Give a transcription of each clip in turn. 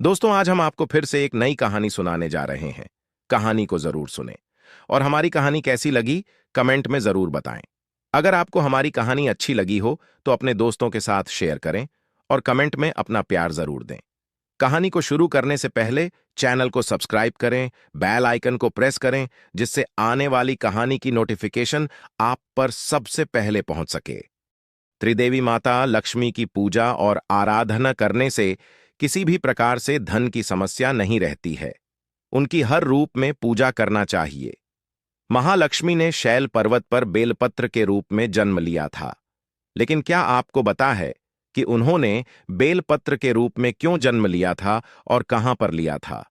दोस्तों, आज हम आपको फिर से एक नई कहानी सुनाने जा रहे हैं। कहानी को जरूर सुने और हमारी कहानी कैसी लगी कमेंट में जरूर बताएं। अगर आपको हमारी कहानी अच्छी लगी हो तो अपने दोस्तों के साथ शेयर करें और कमेंट में अपना प्यार जरूर दें। कहानी को शुरू करने से पहले चैनल को सब्सक्राइब करें, बेल आइकन को प्रेस करें, जिससे आने वाली कहानी की नोटिफिकेशन आप पर सबसे पहले पहुंच सके। त्रिदेवी माता लक्ष्मी की पूजा और आराधना करने से किसी भी प्रकार से धन की समस्या नहीं रहती है। उनकी हर रूप में पूजा करना चाहिए। महालक्ष्मी ने शैल पर्वत पर बेलपत्र के रूप में जन्म लिया था। लेकिन क्या आपको पता है कि उन्होंने बेलपत्र के रूप में क्यों जन्म लिया था और कहां पर लिया था?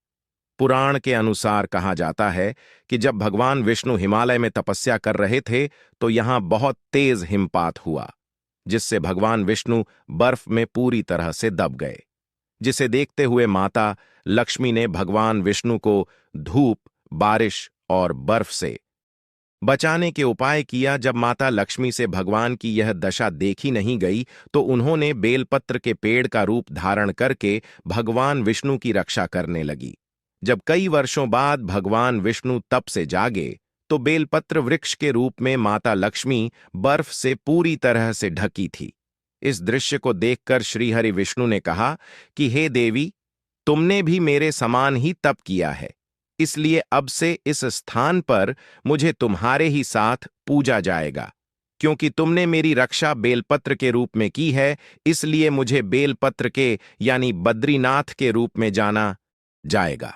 पुराण के अनुसार कहा जाता है कि जब भगवान विष्णु हिमालय में तपस्या कर रहे थे तो यहां बहुत तेज हिमपात हुआ, जिससे भगवान विष्णु बर्फ में पूरी तरह से दब गए। जिसे देखते हुए माता लक्ष्मी ने भगवान विष्णु को धूप, बारिश और बर्फ से बचाने के उपाय किया। जब माता लक्ष्मी से भगवान की यह दशा देखी नहीं गई तो उन्होंने बेलपत्र के पेड़ का रूप धारण करके भगवान विष्णु की रक्षा करने लगी। जब कई वर्षों बाद भगवान विष्णु तप से जागे तो बेलपत्र वृक्ष के रूप में माता लक्ष्मी बर्फ से पूरी तरह से ढकी थी। इस दृश्य को देखकर श्रीहरि विष्णु ने कहा कि हे देवी, तुमने भी मेरे समान ही तप किया है, इसलिए अब से इस स्थान पर मुझे तुम्हारे ही साथ पूजा जाएगा। क्योंकि तुमने मेरी रक्षा बेलपत्र के रूप में की है, इसलिए मुझे बेलपत्र के यानी बद्रीनाथ के रूप में जाना जाएगा।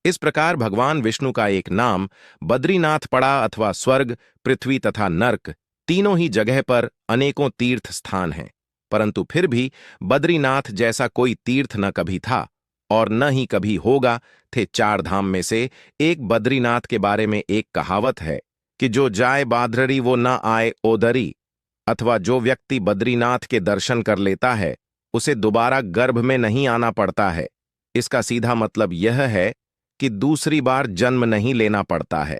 इस प्रकार भगवान विष्णु का एक नाम बद्रीनाथ पड़ा अथवा स्वर्ग, पृथ्वी तथा नर्क तीनों ही जगह पर अनेकों तीर्थ स्थान हैं, परंतु फिर भी बद्रीनाथ जैसा कोई तीर्थ न कभी था और न ही कभी होगा। थे चार धाम में से एक बद्रीनाथ के बारे में एक कहावत है कि जो जाए बाधरी वो न आए ओदरी, अथवा जो व्यक्ति बद्रीनाथ के दर्शन कर लेता है उसे दोबारा गर्भ में नहीं आना पड़ता है। इसका सीधा मतलब यह है कि दूसरी बार जन्म नहीं लेना पड़ता है।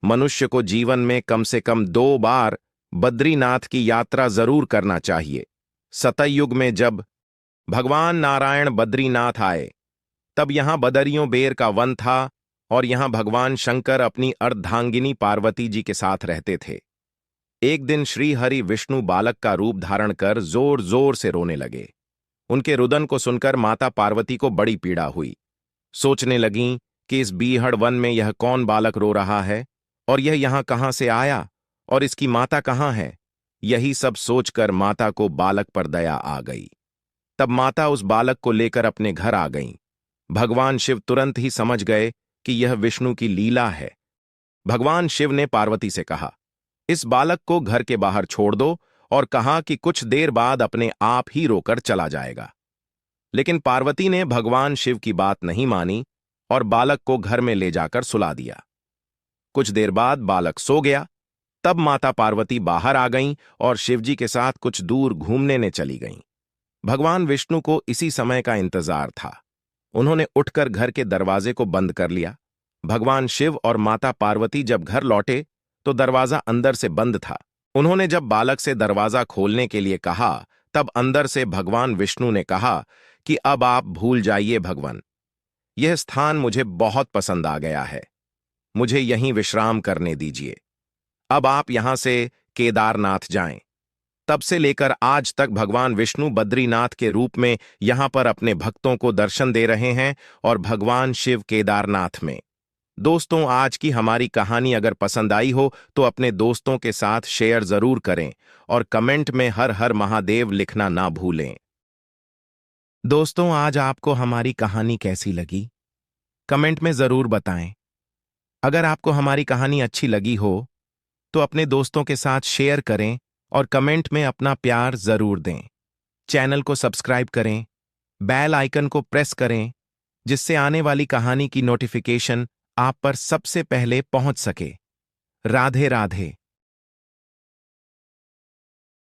मनुष्य को जीवन में कम से कम 2 बार बद्रीनाथ की यात्रा जरूर करना चाहिए। सतयुग में जब भगवान नारायण बद्रीनाथ आए तब यहां बदरियों बेर का वन था और यहां भगवान शंकर अपनी अर्धांगिनी पार्वती जी के साथ रहते थे। एक दिन श्री हरि विष्णु बालक का रूप धारण कर जोर जोर से रोने लगे। उनके रुदन को सुनकर माता पार्वती को बड़ी पीड़ा हुई। सोचने लगीं कि इस बीहड़ वन में यह कौन बालक रो रहा है और यह यहां कहां से आया और इसकी माता कहां है। यही सब सोचकर माता को बालक पर दया आ गई। तब माता उस बालक को लेकर अपने घर आ गईं। भगवान शिव तुरंत ही समझ गए कि यह विष्णु की लीला है। भगवान शिव ने पार्वती से कहा, इस बालक को घर के बाहर छोड़ दो, और कहा कि कुछ देर बाद अपने आप ही रोकर चला जाएगा। लेकिन पार्वती ने भगवान शिव की बात नहीं मानी और बालक को घर में ले जाकर सुला दिया। कुछ देर बाद बालक सो गया। तब माता पार्वती बाहर आ गईं और शिवजी के साथ कुछ दूर घूमने ने चली गईं। भगवान विष्णु को इसी समय का इंतजार था। उन्होंने उठकर घर के दरवाजे को बंद कर लिया। भगवान शिव और माता पार्वती जब घर लौटे तो दरवाजा अंदर से बंद था। उन्होंने जब बालक से दरवाजा खोलने के लिए कहा तब अंदर से भगवान विष्णु ने कहा कि अब आप भूल जाइए भगवान, यह स्थान मुझे बहुत पसंद आ गया है, मुझे यहीं विश्राम करने दीजिए। अब आप यहां से केदारनाथ जाएं। तब से लेकर आज तक भगवान विष्णु बद्रीनाथ के रूप में यहां पर अपने भक्तों को दर्शन दे रहे हैं और भगवान शिव केदारनाथ में। दोस्तों, आज की हमारी कहानी अगर पसंद आई हो तो अपने दोस्तों के साथ शेयर जरूर करें और कमेंट में हर हर महादेव लिखना ना भूलें। दोस्तों, आज आपको हमारी कहानी कैसी लगी कमेंट में जरूर बताएं। अगर आपको हमारी कहानी अच्छी लगी हो तो अपने दोस्तों के साथ शेयर करें और कमेंट में अपना प्यार जरूर दें। चैनल को सब्सक्राइब करें, बेल आइकन को प्रेस करें, जिससे आने वाली कहानी की नोटिफिकेशन आप पर सबसे पहले पहुंच सके। राधे राधे।